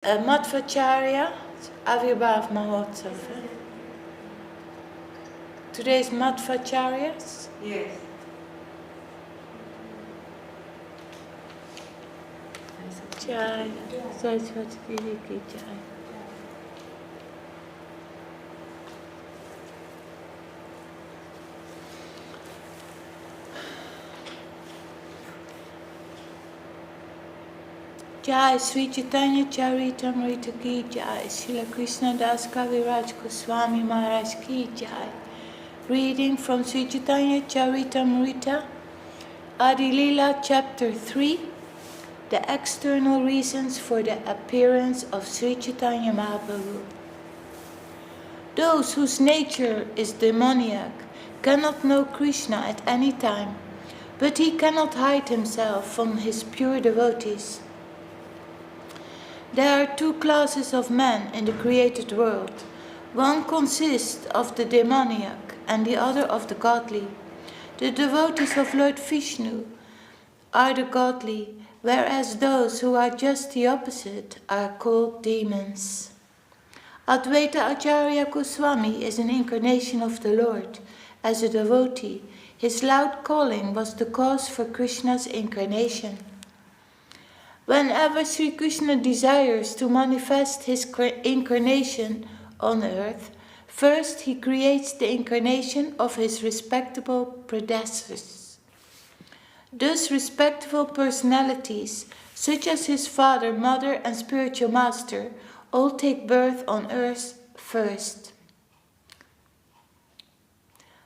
Madhvacharya Avirbhav Mahotsav. Today is Madhvacharyas? Yes. Jai, Saraswati Devi ki Jai. Jai Sri Chaitanya Charitamrita ki Jai, Srila Krishna Das Kaviraj Goswami Maharaj ki Jai. Reading from Sri Chaitanya Charitamrita, Adi Lila Chapter 3, the external reasons for the appearance of Sri Chaitanya Mahaprabhu. Those whose nature is demoniac cannot know Krishna at any time, but he cannot hide himself from his pure devotees. There are two classes of men in the created world. One consists of the demoniac and the other of the godly. The devotees of Lord Vishnu are the godly, whereas those who are just the opposite are called demons. Advaita Acharya Goswami is an incarnation of the Lord. As a devotee, his loud calling was the cause for Krishna's incarnation. Whenever Sri Krishna desires to manifest his incarnation on earth, first he creates the incarnation of his respectable predecessors. Thus respectable personalities, such as his father, mother, and spiritual master, all take birth on earth first.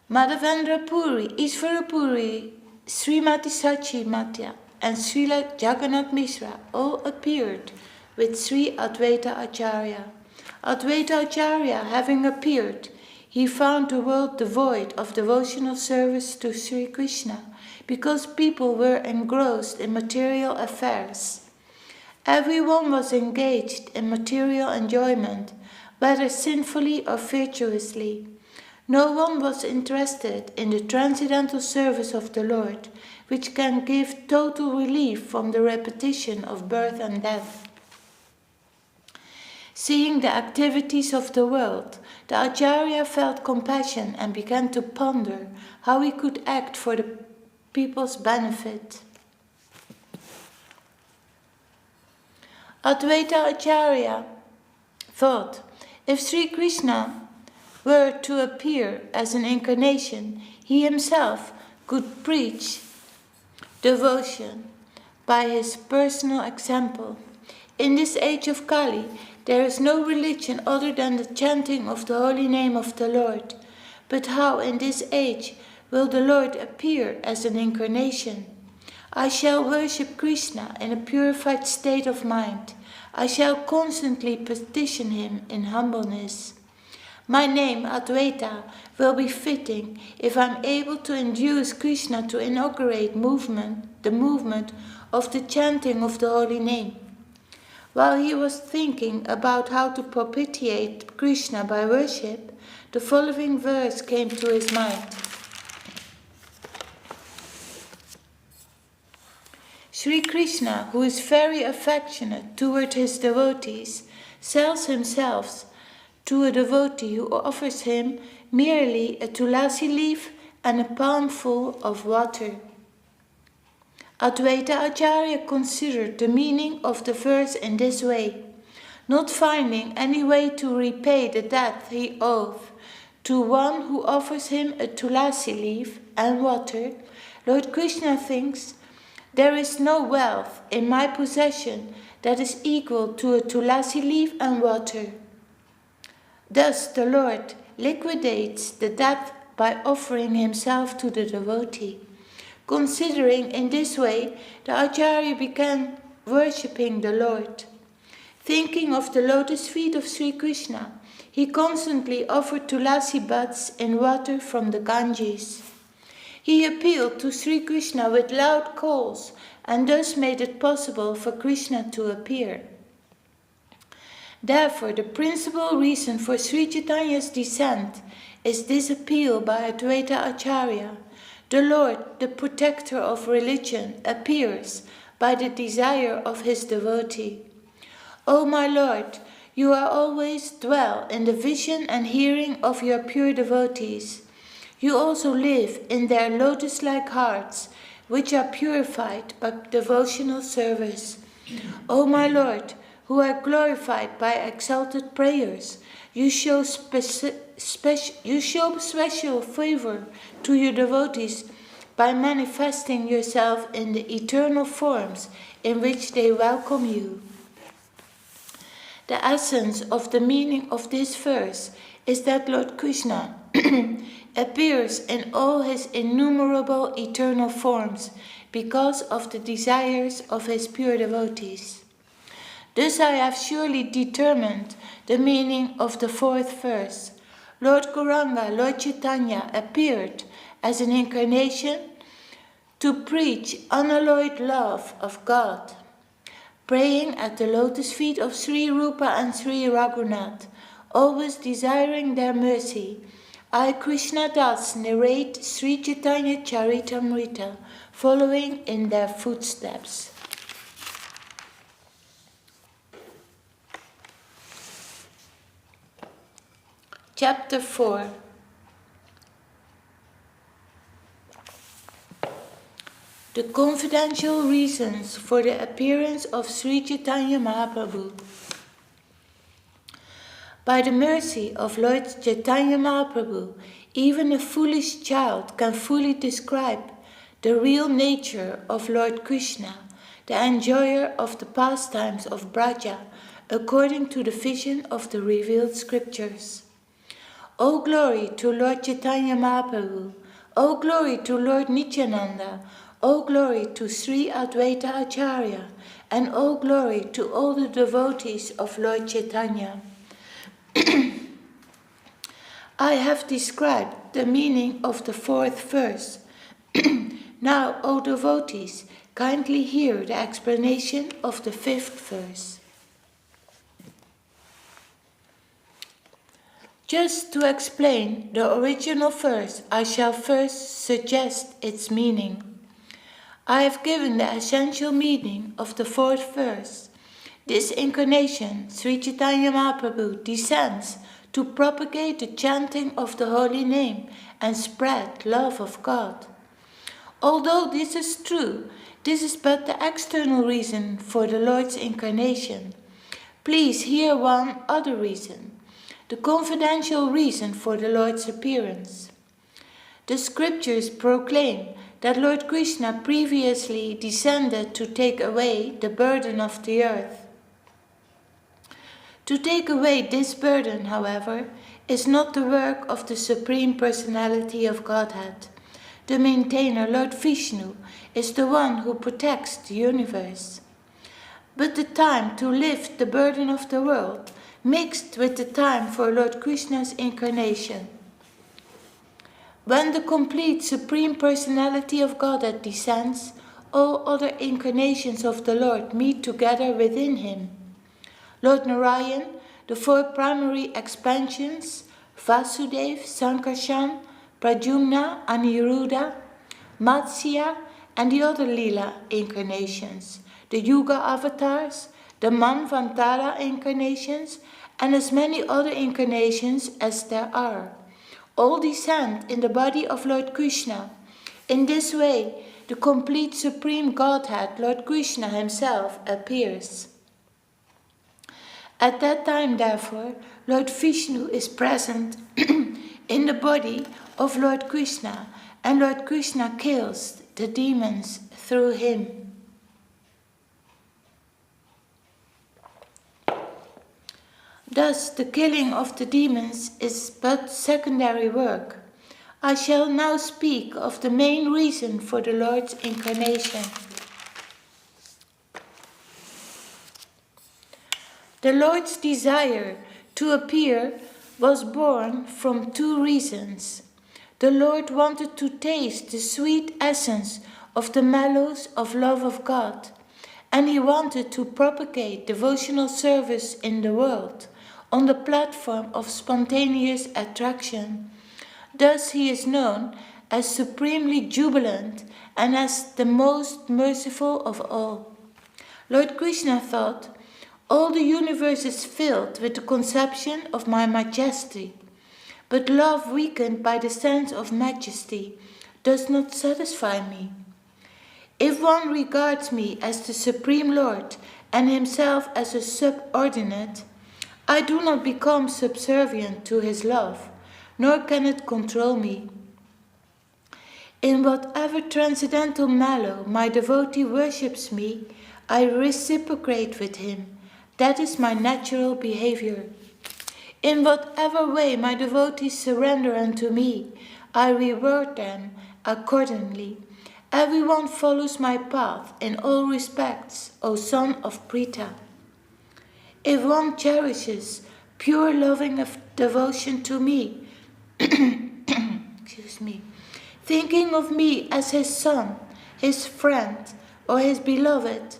Madhavendra Puri, Ishvara Puri, Srimati Sachi Matya, and Srila Jagannath Mishra all appeared with Sri Advaita Acharya. Advaita Acharya having appeared, he found the world devoid of devotional service to Sri Krishna, because people were engrossed in material affairs. Everyone was engaged in material enjoyment, whether sinfully or virtuously. No one was interested in the transcendental service of the Lord, which can give total relief from the repetition of birth and death. Seeing the activities of the world, the Acharya felt compassion and began to ponder how he could act for the people's benefit. Advaita Acharya thought, if Sri Krishna were to appear as an incarnation, he himself could preach devotion by his personal example. In this age of Kali, there is no religion other than the chanting of the holy name of the Lord. But how in this age will the Lord appear as an incarnation? I shall worship Krishna in a purified state of mind. I shall constantly petition him in humbleness. My name, Advaita, will be fitting if I am able to induce Krishna to inaugurate the movement of the chanting of the holy name. While he was thinking about how to propitiate Krishna by worship, the following verse came to his mind. Sri Krishna, who is very affectionate toward his devotees, sells himself to a devotee who offers him merely a tulasi leaf and a palmful of water. Advaita Acharya considered the meaning of the verse in this way. Not finding any way to repay the debt he owed to one who offers him a tulasi leaf and water, Lord Krishna thinks, there is no wealth in my possession that is equal to a tulasi leaf and water. Thus the Lord liquidates the debt by offering himself to the devotee. Considering in this way, the Acharya began worshipping the Lord. Thinking of the lotus feet of Sri Krishna, he constantly offered tulasi buds in water from the Ganges. He appealed to Sri Krishna with loud calls and thus made it possible for Krishna to appear. Therefore, the principal reason for Sri Chaitanya's descent is this appeal by Advaita Acharya. The Lord, the protector of religion, appears by the desire of his devotee. O my Lord, you are always dwell in the vision and hearing of your pure devotees. You also live in their lotus-like hearts, which are purified by devotional service. O my Lord, who are glorified by exalted prayers, you show special favor to your devotees by manifesting yourself in the eternal forms in which they welcome you. The essence of the meaning of this verse is that Lord Krishna appears in all his innumerable eternal forms because of the desires of his pure devotees. Thus I have surely determined the meaning of the fourth verse. Lord Gauranga, Lord Chaitanya appeared as an incarnation to preach unalloyed love of God, praying at the lotus feet of Sri Rupa and Sri Raghunath, always desiring their mercy. I, Krishna Das, narrate Sri Chaitanya Charitamrita, following in their footsteps. Chapter 4. The confidential reasons for the appearance of Sri Chaitanya Mahaprabhu. By the mercy of Lord Chaitanya Mahaprabhu, even a foolish child can fully describe the real nature of Lord Krishna, the enjoyer of the pastimes of Braja, according to the vision of the revealed scriptures. O glory to Lord Chaitanya Mahaprabhu! O glory to Lord Nityananda! O glory to Sri Advaita Acharya! And O glory to all the devotees of Lord Chaitanya! I have described the meaning of the fourth verse. Now, O devotees, kindly hear the explanation of the fifth verse. Just to explain the original verse, I shall first suggest its meaning. I have given the essential meaning of the fourth verse. This incarnation, Sri Chaitanya Mahaprabhu, descends to propagate the chanting of the holy name and spread love of God. Although this is true, this is but the external reason for the Lord's incarnation. Please hear one other reason, the confidential reason for the Lord's appearance. The scriptures proclaim that Lord Krishna previously descended to take away the burden of the earth. To take away this burden, however, is not the work of the Supreme Personality of Godhead. The maintainer, Lord Vishnu, is the one who protects the universe. But the time to lift the burden of the world mixed with the time for Lord Krishna's incarnation. When the complete Supreme Personality of Godhead descends, all other incarnations of the Lord meet together within him. Lord Narayan, the four primary expansions, Vasudev, Sankarshan, Pradyumna, Aniruddha, Matsya, and the other Leela incarnations, the Yuga avatars, the Manvantara incarnations, and as many other incarnations as there are, all descend in the body of Lord Krishna. In this way, the complete Supreme Godhead, Lord Krishna himself, appears. At that time, therefore, Lord Vishnu is present in the body of Lord Krishna, and Lord Krishna kills the demons through him. Thus, the killing of the demons is but secondary work. I shall now speak of the main reason for the Lord's incarnation. The Lord's desire to appear was born from two reasons. The Lord wanted to taste the sweet essence of the mellows of love of God, and he wanted to propagate devotional service in the world on the platform of spontaneous attraction. Thus he is known as supremely jubilant and as the most merciful of all. Lord Krishna thought, All the universe is filled with the conception of my majesty, but love weakened by the sense of majesty does not satisfy me. If one regards me as the Supreme Lord and himself as a subordinate, I do not become subservient to his love, nor can it control me. In whatever transcendental mallow my devotee worships me, I reciprocate with him. That is my natural behavior. In whatever way my devotees surrender unto me, I reward them accordingly. Everyone follows my path in all respects, O son of Pritha. If one cherishes pure loving devotion to me, thinking of me as his son, his friend, or his beloved,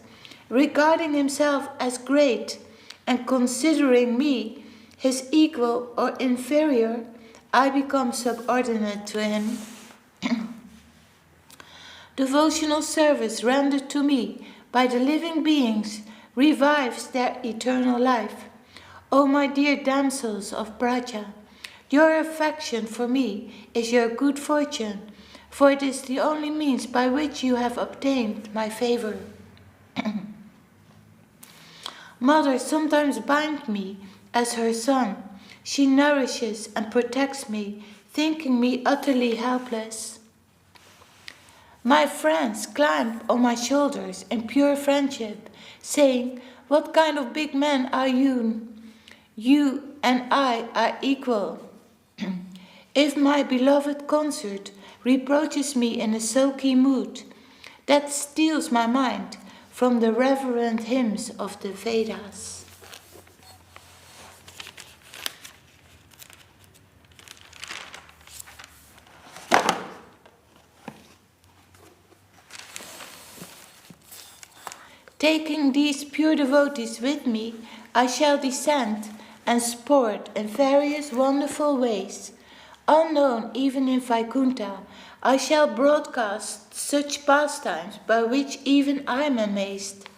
regarding himself as great and considering me his equal or inferior, I become subordinate to him. Devotional service rendered to me by the living beings revives their eternal life. O my dear damsels of Braja, your affection for me is your good fortune, for it is the only means by which you have obtained my favor. Mother sometimes binds me as her son. She nourishes and protects me, thinking me utterly helpless. My friends climb on my shoulders in pure friendship, saying, "What kind of big man are you? You and I are equal." If my beloved consort reproaches me in a sulky mood, that steals my mind from the reverent hymns of the Vedas. Taking these pure devotees with me, I shall descend and sport in various wonderful ways. Unknown even in Vaikuntha, I shall broadcast such pastimes by which even I am amazed.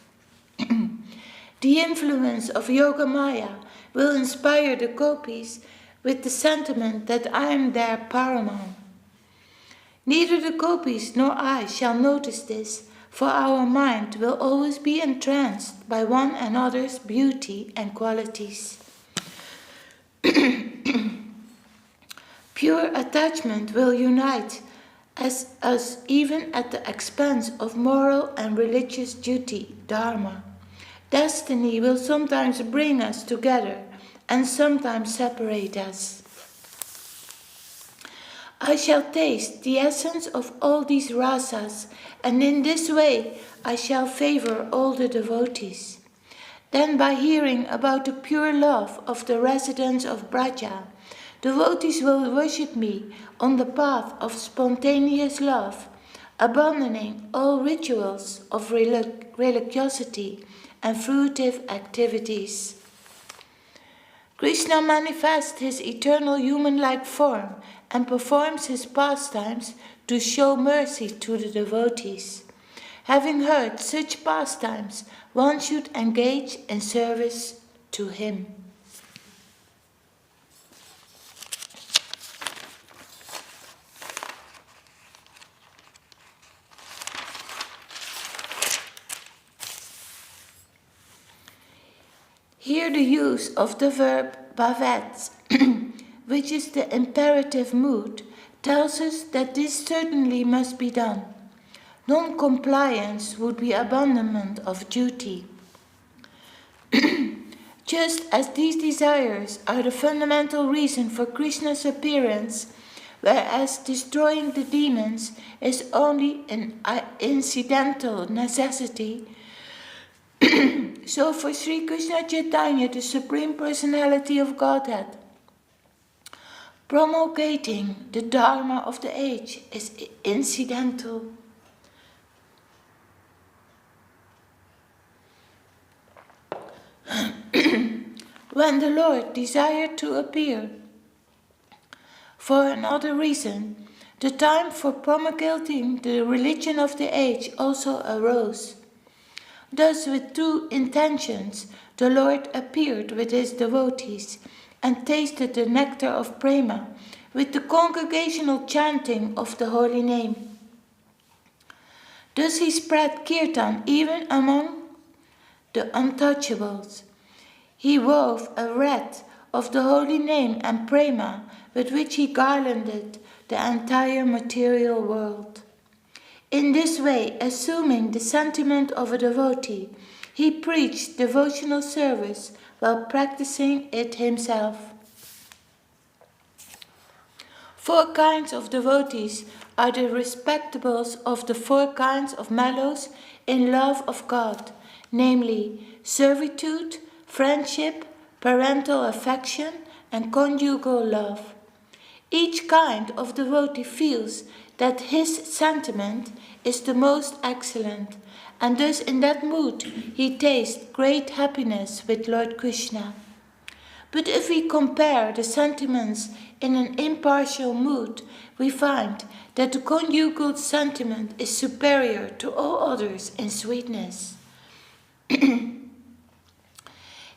The influence of Yoga Maya will inspire the gopis with the sentiment that I am their paramount. Neither the gopis nor I shall notice this, for our mind will always be entranced by one another's beauty and qualities. Pure attachment will unite us even at the expense of moral and religious duty, dharma. Destiny will sometimes bring us together and sometimes separate us. I shall taste the essence of all these rasas, and in this way I shall favor all the devotees. Then, by hearing about the pure love of the residents of Braja, devotees will worship me on the path of spontaneous love, abandoning all rituals of religiosity and fruitive activities. Krishna manifests his eternal human-like form and performs his pastimes to show mercy to the devotees. Having heard such pastimes, one should engage in service to him. Here the use of the verb bhavet, which is the imperative mood, tells us that this certainly must be done. Non-compliance would be abandonment of duty. Just as these desires are the fundamental reason for Krishna's appearance, whereas destroying the demons is only an incidental necessity, so for Sri Krishna Chaitanya, the Supreme Personality of Godhead, promulgating the Dharma of the age is incidental. When the Lord desired to appear for another reason, the time for promulgating the religion of the age also arose. Thus, with true intentions, the Lord appeared with his devotees and tasted the nectar of prema with the congregational chanting of the holy name. Thus he spread kirtan even among the untouchables. He wove a wreath of the holy name and prema with which he garlanded the entire material world. In this way, assuming the sentiment of a devotee, he preached devotional service while practicing it himself. 4 kinds of devotees are the respectables of the 4 kinds of mellows in love of God, namely servitude, friendship, parental affection, and conjugal love. Each kind of devotee feels that his sentiment is the most excellent, and thus in that mood he tastes great happiness with Lord Krishna. But if we compare the sentiments in an impartial mood, we find that the conjugal sentiment is superior to all others in sweetness.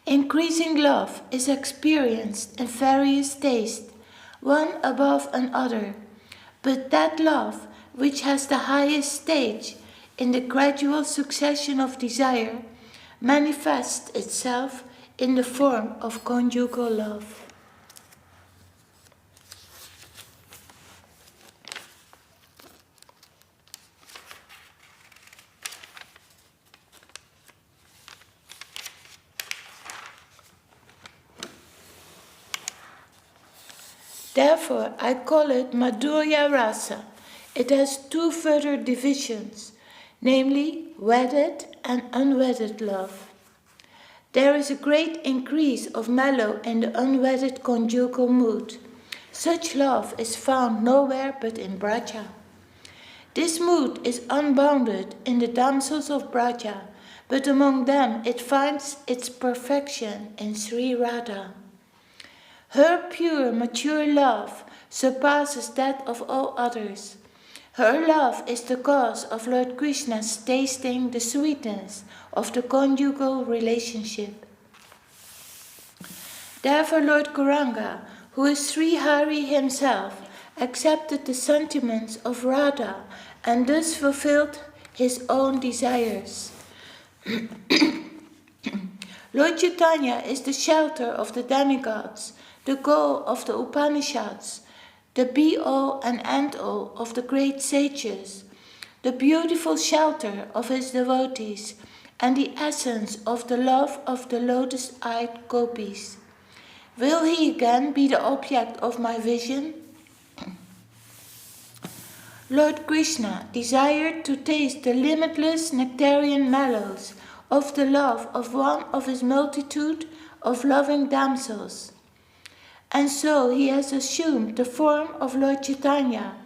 Increasing love is experienced in various tastes, one above another, but that love which has the highest stage in the gradual succession of desire manifests itself in the form of conjugal love. Therefore, I call it Madhurya Rasa. It has 2 further divisions, namely wedded and unwedded love. There is a great increase of mellow in the unwedded conjugal mood. Such love is found nowhere but in Braja. This mood is unbounded in the damsels of Braja, but among them it finds its perfection in Sri Radha. Her pure, mature love surpasses that of all others. Her love is the cause of Lord Krishna's tasting the sweetness of the conjugal relationship. Therefore Lord Gauranga, who is Sri Hari himself, accepted the sentiments of Radha and thus fulfilled his own desires. Lord Chaitanya is the shelter of the demigods, the goal of the Upanishads, the be-all and end-all of the great sages, the beautiful shelter of his devotees, and the essence of the love of the lotus-eyed gopis. Will he again be the object of my vision? Lord Krishna desired to taste the limitless nectarian mellows of the love of one of his multitude of loving damsels. And so he has assumed the form of Lord Chaitanya.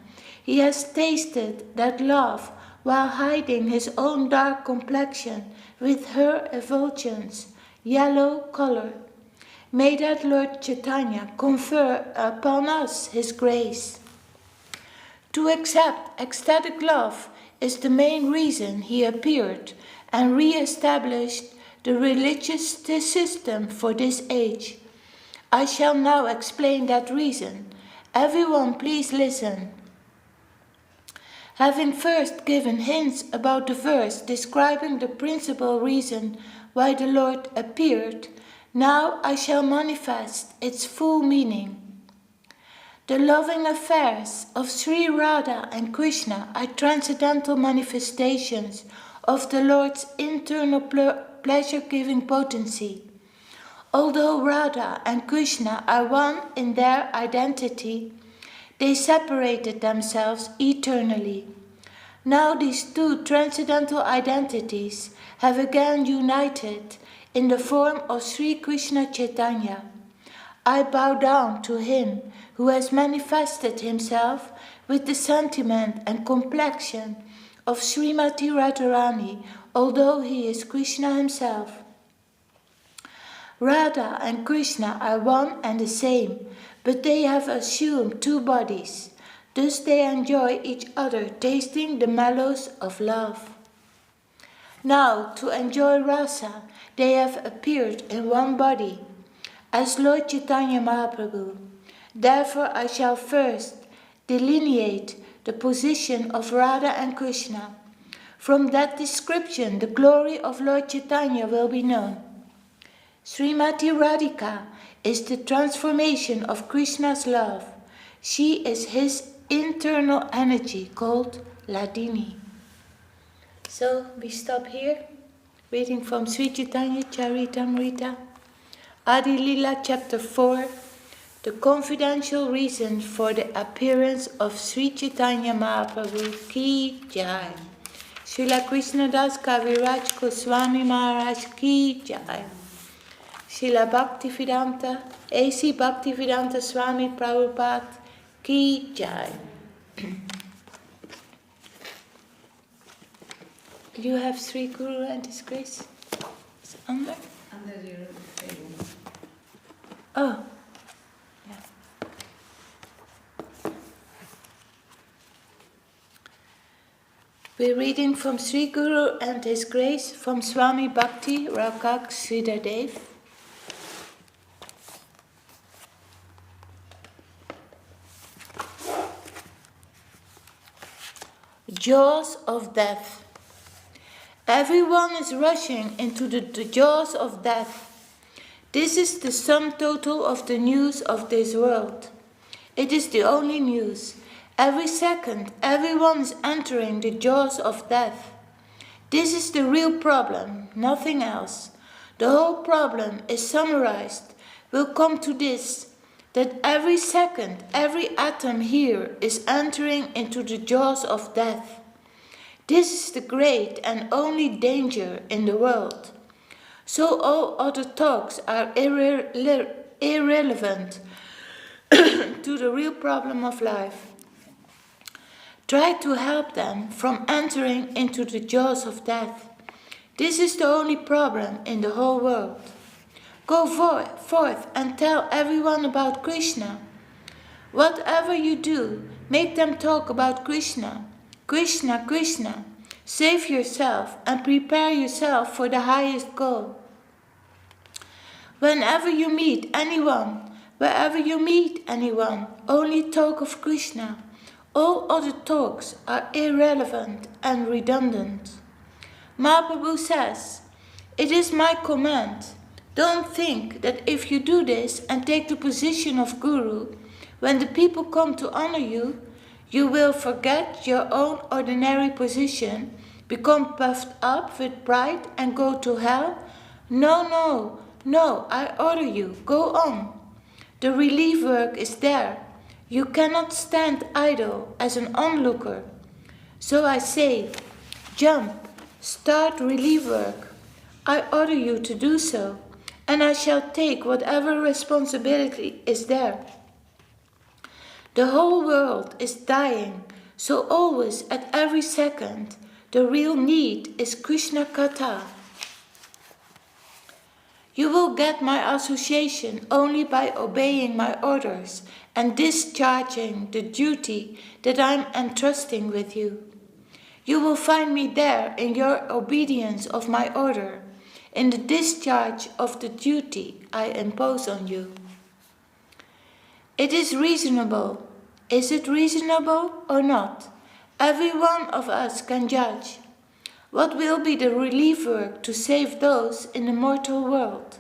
He has tasted that love while hiding his own dark complexion with her effulgence, yellow color. May that Lord Chaitanya confer upon us his grace. To accept ecstatic love is the main reason he appeared and re-established the religious system for this age. I shall now explain that reason. Everyone please listen. Having first given hints about the verse describing the principal reason why the Lord appeared, now I shall manifest its full meaning. The loving affairs of Sri Radha and Krishna are transcendental manifestations of the Lord's internal pleasure-giving potency. Although Radha and Krishna are one in their identity, they separated themselves eternally. Now these 2 transcendental identities have again united in the form of Sri Krishna Chaitanya. I bow down to him who has manifested himself with the sentiment and complexion of Srimati Radharani, although he is Krishna himself. Radha and Krishna are one and the same, but they have assumed 2 bodies. Thus they enjoy each other, tasting the mellows of love. Now, to enjoy rasa, they have appeared in one body, as Lord Chaitanya Mahaprabhu. Therefore, I shall first delineate the position of Radha and Krishna. From that description, the glory of Lord Chaitanya will be known. Srimati Radhika is the transformation of Krishna's love. She is his internal energy called Ladini. So we stop here, reading from Sri Chaitanya Charitamrita, Adi Lila chapter 4, the confidential reason for the appearance of Sri Chaitanya Mahaprabhu Ki Jai. Srila Krishnadas Kaviraj Goswami Maharaj Ki Jai. Srila Bhaktivedanta, A.C. Bhaktivedanta Swami Prabhupada Ki Jai. You have Sri Guru and His Grace? It's under? Under your table. Oh. Yeah. We're reading from Sri Guru and His Grace from Swami Bhakti Rakak Sridhardev. Jaws of death. Everyone is rushing into the jaws of death. This is the sum total of the news of this world. It is the only news. Every second, everyone is entering the jaws of death. This is the real problem, nothing else. The whole problem is summarized, will come to this, that every second, every atom here is entering into the jaws of death. This is the great and only danger in the world. So all other talks are irrelevant to the real problem of life. Try to help them from entering into the jaws of death. This is the only problem in the whole world. Go forth and tell everyone about Krishna. Whatever you do, make them talk about Krishna. Krishna, Krishna. Save yourself and prepare yourself for the highest goal. Whenever you meet anyone, wherever you meet anyone, only talk of Krishna. All other talks are irrelevant and redundant. Mahaprabhu says, "It is my command. Don't think that if you do this and take the position of Guru, when the people come to honor you, you will forget your own ordinary position, become puffed up with pride and go to hell. No, no, no, I order you, go on. The relief work is there. You cannot stand idle as an onlooker. So I say, jump, start relief work. I order you to do so, and I shall take whatever responsibility is there. The whole world is dying, so always at every second, the real need is Krishna Katha. You will get my association only by obeying my orders and discharging the duty that I am entrusting with you. You will find me there in your obedience of my order, in the discharge of the duty I impose on you. It is reasonable. Is it reasonable or not? Every one of us can judge. What will be the relief work to save those in the mortal world?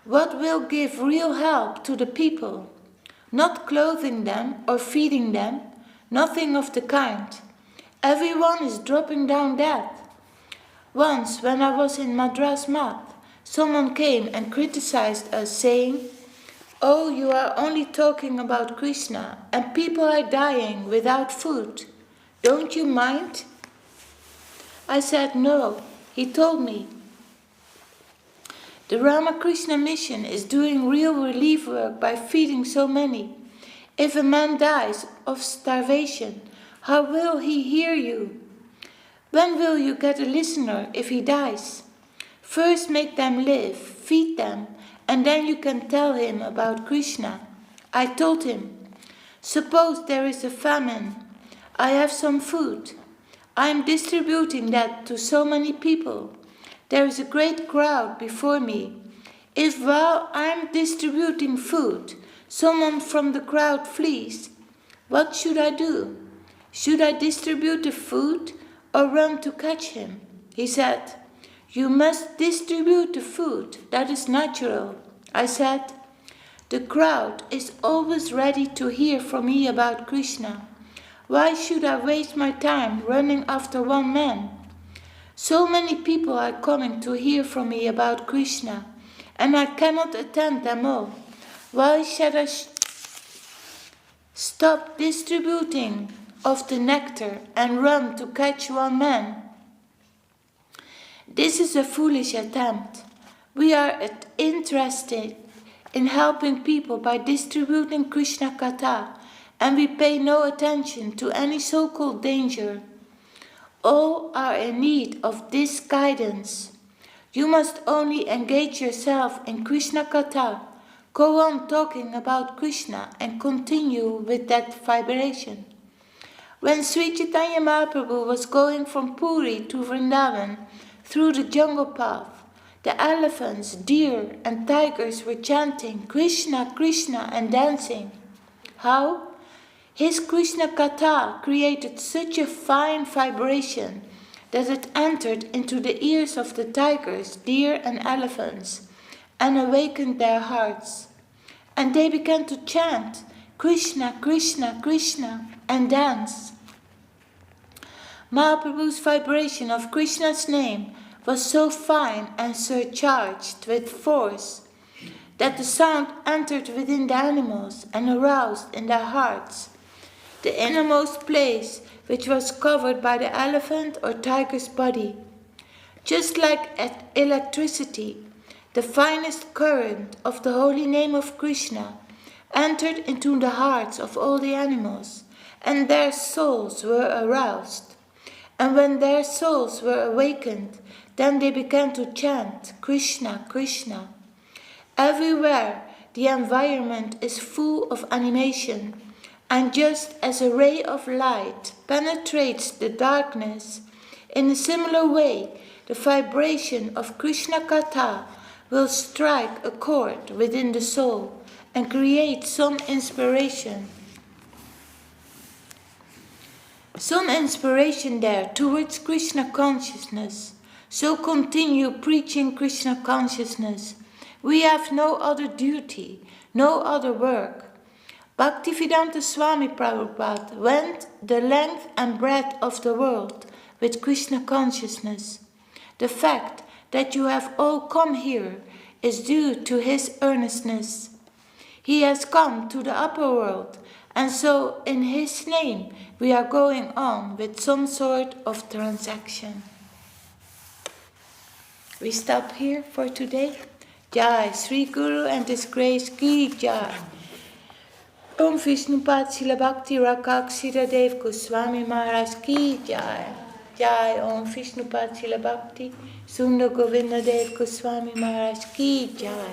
What will give real help to the people? Not clothing them or feeding them, nothing of the kind. Everyone is dropping down dead. Once, when I was in Madras Math, someone came and criticized us, saying, "Oh, you are only talking about Krishna, and people are dying without food. Don't you mind?" I said, "No." He told me, "The Ramakrishna mission is doing real relief work by feeding so many. If a man dies of starvation, how will he hear you? When will you get a listener if he dies? First make them live, feed them, and then you can tell him about Krishna." I told him, "Suppose there is a famine. I have some food. I am distributing that to so many people. There is a great crowd before me. If while I am distributing food, someone from the crowd flees, what should I do? Should I distribute the food or run to catch him? He said, You must distribute the food. That is natural. I said, The crowd is always ready to hear from me about Krishna. Why should I waste my time running after one man? So many people are coming to hear from me about Krishna, and I cannot attend them all. Why should I stop distributing of the nectar and run to catch one man? This is a foolish attempt. We are interested in helping people by distributing Krishna Katha, and we pay no attention to any so-called danger. All are in need of this guidance. You must only engage yourself in Krishna Katha, go on talking about Krishna and continue with that vibration. When Sri Chaitanya Mahaprabhu was going from Puri to Vrindavan through the jungle path, the elephants, deer and tigers were chanting Krishna, Krishna and dancing. How? His Krishna Katha created such a fine vibration that it entered into the ears of the tigers, deer and elephants and awakened their hearts. And they began to chant Krishna, Krishna, Krishna and dance. Mahaprabhu's vibration of Krishna's name was so fine and surcharged with force that the sound entered within the animals and aroused in their hearts the innermost place which was covered by the elephant or tiger's body. Just like electricity, the finest current of the holy name of Krishna entered into the hearts of all the animals, and their souls were aroused. And when their souls were awakened, then they began to chant Krishna, Krishna. Everywhere the environment is full of animation, and just as a ray of light penetrates the darkness, in a similar way, the vibration of Krishna Katha will strike a chord within the soul and create some inspiration there towards Krishna consciousness. So continue preaching Krishna consciousness. We have no other duty, no other work. Bhaktivedanta Swami Prabhupada went the length and breadth of the world with Krishna consciousness. The fact that you have all come here is due to his earnestness. He has come to the upper world, and so in his name we are going on with some sort of transaction. We stop here for today. Jai, Sri Guru and His Grace Ki Jai. Om Vishnupad Srila Bhakti Rakshira Dev Goswami Maharaj Ki Jai. Jai Om Vishnupad Srila Bhakti Sundar Govinda Dev Goswami Maharaj Ki Jai.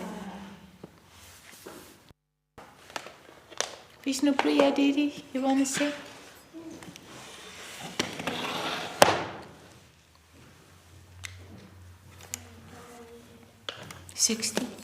Vishnu Priya Didi, you want to say? $60.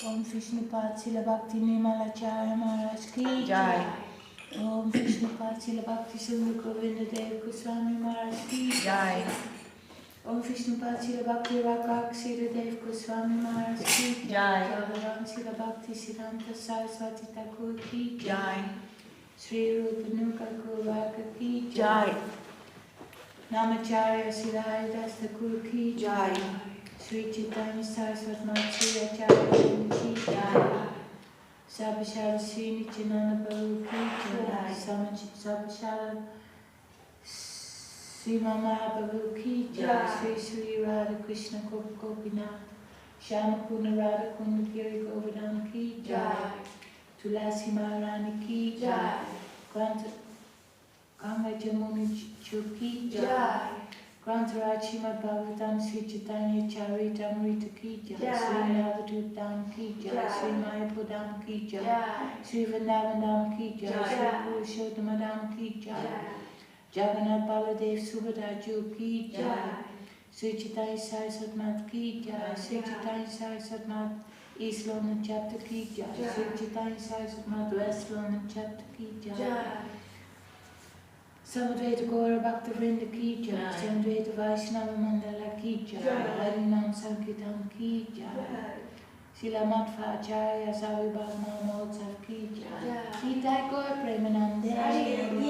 Om Vishnupad Srila Bhakti Nimalacharya Maharaj Ki Jai. Om Vishnupad Srila Bhakti Sundar Govinda Dev Goswami Maharaj Ki Jai. Om Vishnupad Srila Bhakti Rakak Srila Dev Goswami Maharaj Ki Jai. Bhagavan Srila Bhakti Siddhanta Saraswati Thakur Ki Jai. Sri Rupa Nuka Gurvaka Ki Jai. Namacharya Srila Haridas Thakur Ki Jai. Sri Chaitanya Saraswati Matri Acharya Ki Jai Sabhashala Sri Nityananda Prabhu Ki Jai Sabhashala Sri Mahaprabhu Ki Jai Sri Sri Radha Krishna Gopinath Shama Purna Radha Kunda Giri Govardhan Ki Jai Tulasi Maharani Ki Jai Ganga Jamuni Chuki Jai Grantaraj Srimad Bhagavatam Sri Chaitanya Charitamrita Ki Jai Sri Navadvip Dham Ki Jai Sri Mayapur Dham Ki Jai Sri Vrindavan Dham Ki Jai Sri Purushottama Dham Ki Jai Jagannath Baladev Subhadra Ki Jai Ch.Ch Saraswat ki jai, Ch.Ch Saraswat East London chapter ki jai, Ch.Ch Saraswat West London chapter ki jai. Samadvaita Gaura Bhakta Vrinda ki jai, Samadvaita Vaishnava Mandala ki jai, Harinam Sankirtan ki jai. Sila Madhva Acharya Savibhav Mahomotsav ki jai. Sita Gaur Premanande.